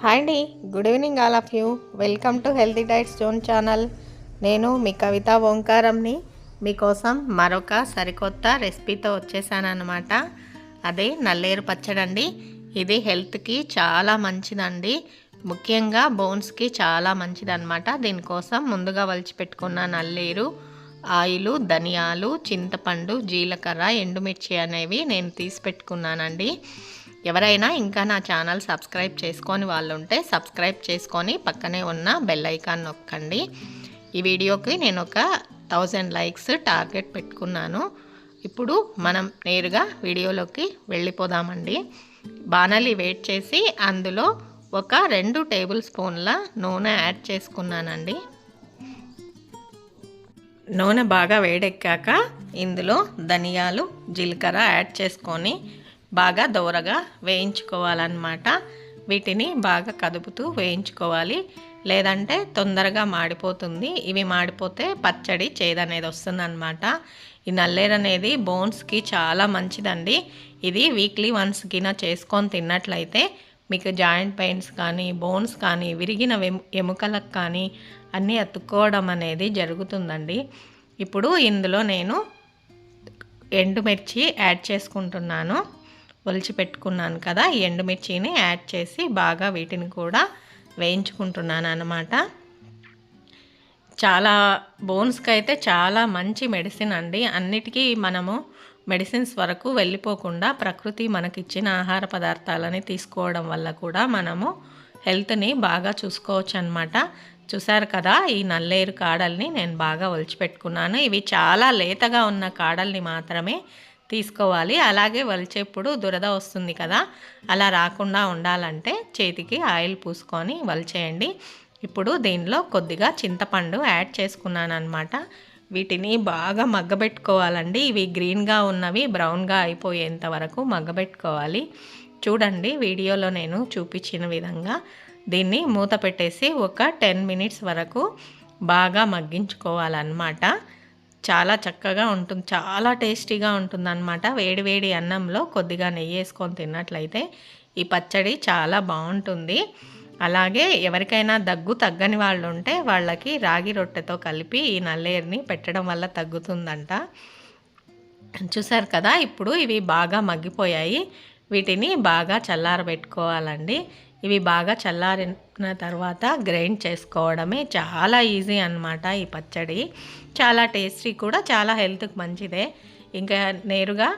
Hi అండి, good evening all of you. Welcome to healthy diets zone channel. నేను మీ కవిత ఓంకారంని మీకోసం మరొక సరికొత్త రెసిపీతో వచ్చేసానమాట. అదే నల్లేరు పచ్చడి అండి. ఇది హెల్త్కి చాలా మంచిదండి, ముఖ్యంగా బోన్స్కి చాలా మంచిదన్నమాట. దీనికోసం ముందుగా వలిచిపెట్టుకున్న నల్లేరు, ఆయిలు, ధనియాలు, చింతపండు, జీలకర్ర, ఎండుమిర్చి అనేవి నేను తీసి పెట్టుకున్నానండి. ఎవరైనా ఇంకా నా ఛానల్ సబ్స్క్రైబ్ చేసుకొని వాళ్ళు ఉంటే సబ్స్క్రైబ్ చేసుకొని పక్కనే ఉన్న బెల్ ఐకాన్ నొక్కండి. ఈ వీడియోకి నేను ఒక 1000 లైక్స్ టార్గెట్ పెట్టుకున్నాను. ఇప్పుడు మనం నేరుగా వీడియోలోకి వెళ్ళిపోదామండి. బాణలి వేడి చేసి అందులో ఒక 2 టేబుల్ స్పూన్ల నూనె యాడ్ చేసుకున్నానండి. నూనె బాగా వేడెక్కాక ఇందులో ధనియాలు, జీలకర్ర యాడ్ చేసుకొని బాగా దోరగా వేయించుకోవాలన్నమాట. వీటిని బాగా కదుపుతూ వేయించుకోవాలి, లేదంటే తొందరగా మాడిపోతుంది. ఇవి మాడిపోతే పచ్చడి చేదనేది వస్తుందన్నమాట. ఈ నల్లేరు అనేది బోన్స్కి చాలా మంచిదండి. ఇది వీక్లీ వన్స్ గిన చేసుకొని తిన్నట్లయితే మీకు జాయింట్ పెయిన్స్ కానీ, బోన్స్ కానీ, విరిగిన ఎముకలకు కానీ అన్నీ అతుక్కోవడం అనేది జరుగుతుందండి. ఇప్పుడు ఇందులో నేను ఎండుమిర్చి యాడ్ చేసుకుంటున్నాను. ఒలిచి పెట్టుకున్నాను కదా, ఈ ఎండుమిర్చిని యాడ్ చేసి బాగా వీటిని కూడా వేయించుకుంటున్నాను అన్నమాట. చాలా బోన్స్కి అయితే చాలా మంచి మెడిసిన్ అండి. అన్నిటికీ మనము మెడిసిన్స్ వరకు వెళ్ళిపోకుండా ప్రకృతి మనకిచ్చిన ఆహార పదార్థాలని తీసుకోవడం వల్ల కూడా మనము హెల్త్ని బాగా చూసుకోవచ్చు అన్నమాట. చూసారు కదా, ఈ నల్లేరు కాడల్ని నేను బాగా ఒలిచిపెట్టుకున్నాను. ఇవి చాలా లేతగా ఉన్న కాడల్ని మాత్రమే తీసుకోవాలి. అలాగే వలిచేప్పుడు దురద వస్తుంది కదా, అలా రాకుండా ఉండాలంటే చేతికి ఆయిల్ పూసుకొని వలిచేయండి. ఇప్పుడు దీనిలో కొద్దిగా చింతపండు యాడ్ చేసుకున్నాను అనమాట. వీటిని బాగా మగ్గబెట్టుకోవాలండి. ఇవి గ్రీన్గా ఉన్నవి బ్రౌన్గా అయిపోయేంత వరకు మగ్గబెట్టుకోవాలి. చూడండి, వీడియోలో నేను చూపించిన విధంగా దీన్ని మూత పెట్టేసి ఒక 10 మినిట్స్ వరకు బాగా మగ్గించుకోవాలన్నమాట. చాలా చక్కగా ఉంటుంది, చాలా టేస్టీగా ఉంటుందన్నమాట. వేడివేడి అన్నంలో కొద్దిగా నెయ్యి వేసుకొని తిన్నట్లయితే ఈ పచ్చడి చాలా బాగుంటుంది. అలాగే ఎవరికైనా దగ్గు తగ్గని వాళ్ళు ఉంటే వాళ్ళకి రాగి రొట్టెతో కలిపి ఈ నల్లేరుని పెట్టడం వల్ల తగ్గుతుందంట. చూసారు కదా, ఇప్పుడు ఇవి బాగా మగ్గిపోయాయి. వీటిని బాగా చల్లారబెట్టుకోవాలండి. ఇవి బాగా చల్లారిన తర్వాత గ్రైండ్ చేసుకోవడమే చాలా ఈజీ అన్నమాట. ఈ పచ్చడి చాలా టేస్టీ కూడా, చాలా హెల్త్కి మంచిదే. ఇంకా నేరుగా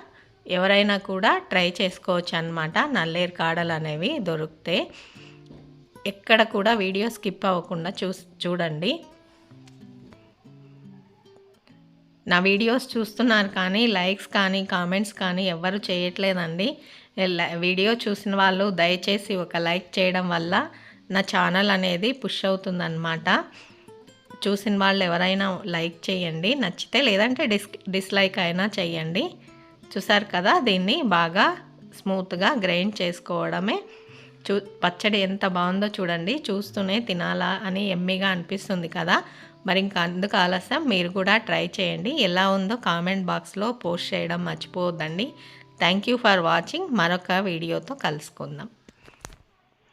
ఎవరైనా కూడా ట్రై చేసుకోవచ్చు అన్నమాట. నల్లేరు కాడలు అనేవి దొరికితే ఎక్కడ కూడా వీడియో స్కిప్ అవ్వకుండా చూడండి. నా వీడియోస్ చూస్తున్నారు కానీ లైక్స్ కానీ కామెంట్స్ కానీ ఎవ్వరు చేయట్లేదండి. వీడియో చూసిన వాళ్ళు దయచేసి ఒక లైక్ చేయడం వల్ల నా ఛానల్ అనేది పుష్ అవుతుందన్నమాట. చూసిన వాళ్ళు ఎవరైనా లైక్ చేయండి నచ్చితే, లేదంటే డిస్లైక్ అయినా చేయండి. చూసారు కదా, దీన్ని బాగా స్మూత్గా గ్రైండ్ చేసుకోవడమే. పచ్చడి ఎంత బాగుందో చూడండి, చూస్తూనే తినాలా అని ఎమ్మిగా అనిపిస్తుంది కదా. మరి ఇంకా అందుకు ఆలస్యం, మీరు కూడా ట్రై చేయండి. ఎలా ఉందో కామెంట్ బాక్స్లో పోస్ట్ చేయడం మర్చిపోవద్దండి. Thank you for watching. మరొక వీడియోతో కలుసుకుందాం.